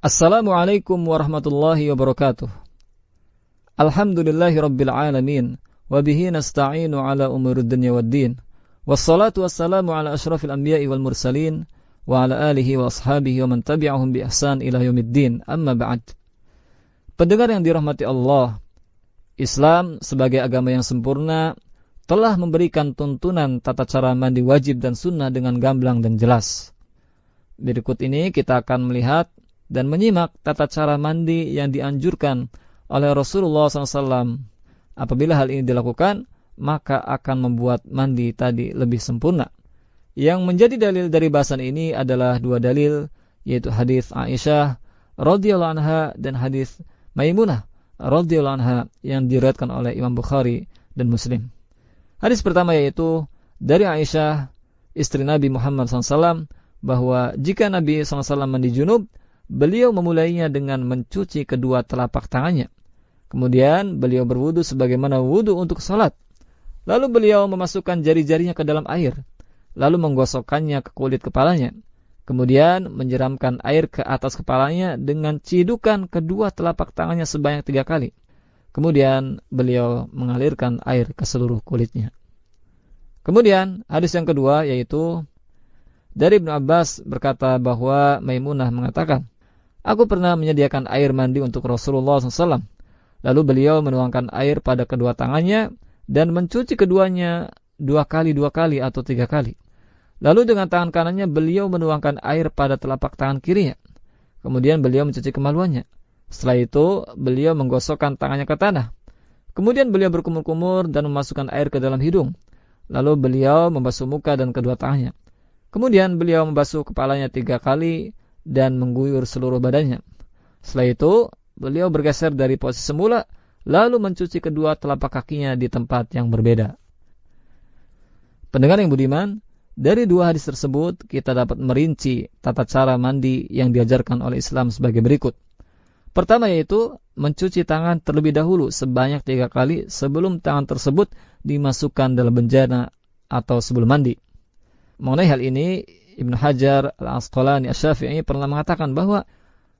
Assalamualaikum warahmatullahi wabarakatuh. Alhamdulillahi rabbil alamin. Wabihi nasta'inu ala umurid dunya waddin. Wassalatu wassalamu ala ashrafil anbiya'i wal mursalin. Wa ala alihi wa ashabihi wa man tabi'ahum bi ihsan ila yaumiddin. Amma ba'd. Pendengar yang dirahmati Allah, Islam sebagai agama yang sempurna telah memberikan tuntunan tata cara mandi wajib dan sunnah dengan gamblang dan jelas. Berikut ini kita akan melihat dan menyimak tata cara mandi yang dianjurkan oleh Rasulullah SAW. Apabila hal ini dilakukan, maka akan membuat mandi tadi lebih sempurna. Yang menjadi dalil dari bahasan ini adalah dua dalil, yaitu hadis Aisyah radhiyallahu anha dan hadis Maimunah radhiyallahu anha yang diriwayatkan oleh Imam Bukhari dan Muslim. Hadis pertama yaitu dari Aisyah, istri Nabi Muhammad SAW, bahwa jika Nabi SAW mandi junub, beliau memulainya dengan mencuci kedua telapak tangannya. Kemudian beliau berwudu sebagaimana wudu untuk salat. Lalu beliau memasukkan jari-jarinya ke dalam air, lalu menggosokkannya ke kulit kepalanya. Kemudian menyiramkan air ke atas kepalanya dengan cidukan kedua telapak tangannya sebanyak 3 kali. Kemudian beliau mengalirkan air ke seluruh kulitnya. Kemudian hadis yang kedua yaitu dari Ibnu Abbas berkata bahwa Maimunah mengatakan, "Aku pernah menyediakan air mandi untuk Rasulullah SAW. Lalu beliau menuangkan air pada kedua tangannya dan mencuci keduanya 2 kali atau 3 kali. Lalu dengan tangan kanannya beliau menuangkan air pada telapak tangan kirinya. Kemudian beliau mencuci kemaluannya. Setelah itu beliau menggosokkan tangannya ke tanah. Kemudian beliau berkumur-kumur dan memasukkan air ke dalam hidung. Lalu beliau membasuh muka dan kedua tangannya. Kemudian beliau membasuh kepalanya 3 kali dan mengguyur seluruh badannya. Setelah itu, beliau bergeser dari posisi semula, lalu mencuci kedua telapak kakinya di tempat yang berbeda." Pendengar yang budiman, dari dua hadis tersebut kita dapat merinci tata cara mandi yang diajarkan oleh Islam sebagai berikut. Pertama yaitu mencuci tangan terlebih dahulu sebanyak 3 kali sebelum tangan tersebut dimasukkan dalam bejana atau sebelum mandi. Mengenai hal ini, Ibnu Hajar Al-Asqalani Asy-Syafi'i pernah mengatakan bahwa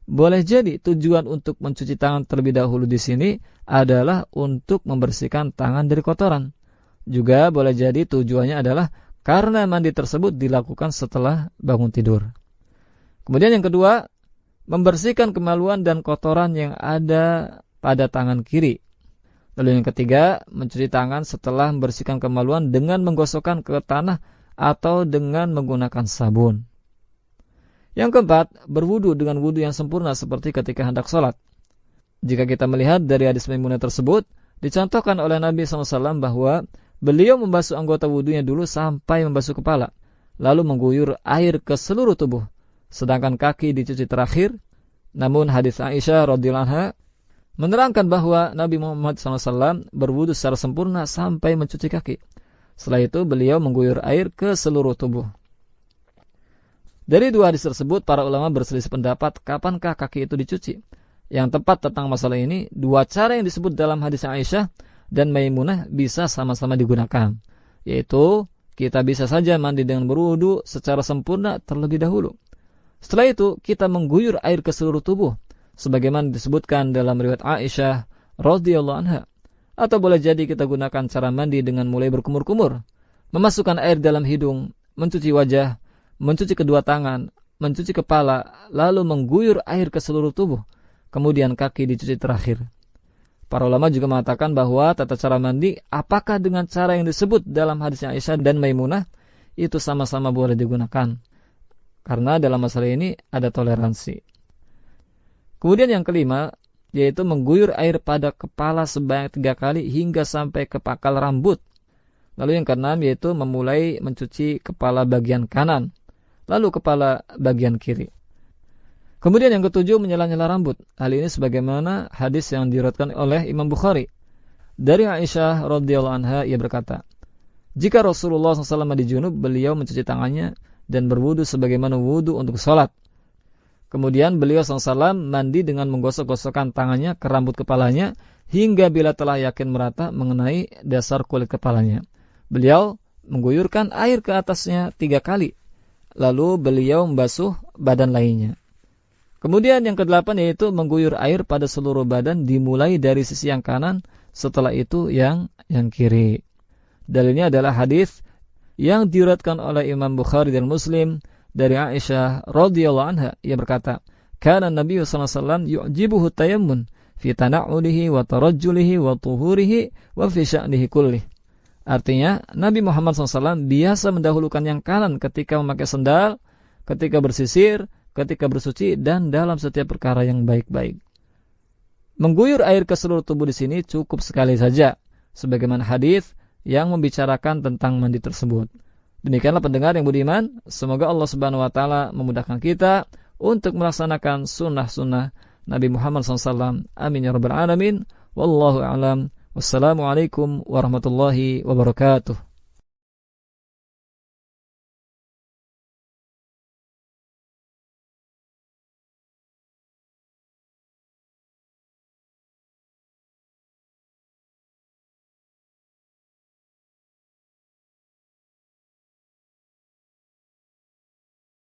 boleh jadi tujuan untuk mencuci tangan terlebih dahulu di sini adalah untuk membersihkan tangan dari kotoran. Juga boleh jadi tujuannya adalah karena mandi tersebut dilakukan setelah bangun tidur. Kemudian yang kedua, membersihkan kemaluan dan kotoran yang ada pada tangan kiri. Lalu yang ketiga, mencuci tangan setelah membersihkan kemaluan dengan menggosokkan ke tanah atau dengan menggunakan sabun. Yang keempat, berwudu dengan wudu yang sempurna seperti ketika hendak sholat. Jika kita melihat dari hadis Maimunah tersebut, dicontohkan oleh Nabi SAW bahwa beliau membasuh anggota wudunya dulu sampai membasuh kepala, lalu mengguyur air ke seluruh tubuh, sedangkan kaki dicuci terakhir. Namun hadis Aisyah radhiyallahu anha menerangkan bahwa Nabi Muhammad SAW berwudu secara sempurna sampai mencuci kaki. Setelah itu beliau mengguyur air ke seluruh tubuh. Dari dua hadis tersebut, para ulama berselisih pendapat kapankah kaki itu dicuci. Yang tepat tentang masalah ini, dua cara yang disebut dalam hadis Aisyah dan Maimunah bisa sama-sama digunakan. Yaitu, kita bisa saja mandi dengan berwudu secara sempurna terlebih dahulu. Setelah itu, kita mengguyur air ke seluruh tubuh, sebagaimana disebutkan dalam riwayat Aisyah radhiyallahu anha. Atau boleh jadi kita gunakan cara mandi dengan mulai berkumur-kumur, memasukkan air dalam hidung, mencuci wajah, mencuci kedua tangan, mencuci kepala, lalu mengguyur air ke seluruh tubuh, kemudian kaki dicuci terakhir. Para ulama juga mengatakan bahwa tata cara mandi apakah dengan cara yang disebut dalam hadis Aisyah dan Maimunah itu sama-sama boleh digunakan. Karena dalam masalah ini ada toleransi. Kemudian yang kelima, yaitu mengguyur air pada kepala sebanyak 3 kali hingga sampai ke pangkal rambut. Lalu yang keenam yaitu memulai mencuci kepala bagian kanan, lalu kepala bagian kiri. Kemudian yang ketujuh, menyela-nyela rambut. Hal ini sebagaimana hadis yang diriwayatkan oleh Imam Bukhari. Dari Aisyah radhiyallahu anha, ia berkata, jika Rasulullah SAW mandi junub, beliau mencuci tangannya dan berwudu sebagaimana wudu untuk sholat. Kemudian beliau SAW mandi dengan menggosok-gosokkan tangannya ke rambut kepalanya hingga bila telah yakin merata mengenai dasar kulit kepalanya. Beliau mengguyurkan air ke atasnya 3 kali. Lalu beliau membasuh badan lainnya. Kemudian yang kedelapan yaitu mengguyur air pada seluruh badan dimulai dari sisi yang kanan, setelah itu yang kiri. Dalilnya adalah hadis yang diriwayatkan oleh Imam Bukhari dan Muslim dari Aisyah radhiyallahu anha. Ia berkata, "Kana Nabi sallallahu alaihi wasallam yu'jibuhu tayammun fi tana'ulihi wa tarajjulihi wa tuhurihi wa fi sya'nihi kullih." Artinya, Nabi Muhammad SAW biasa mendahulukan yang kanan ketika memakai sendal, ketika bersisir, ketika bersuci, dan dalam setiap perkara yang baik-baik. Mengguyur air ke seluruh tubuh di sini cukup sekali saja, sebagaimana hadis yang membicarakan tentang mandi tersebut. Demikianlah pendengar yang budiman, semoga Allah Subhanahu wa taala memudahkan kita untuk melaksanakan sunnah-sunnah Nabi Muhammad SAW. Amin ya rabbal alamin. Wallahu a'lam. Wassalamualaikum warahmatullahi wabarakatuh.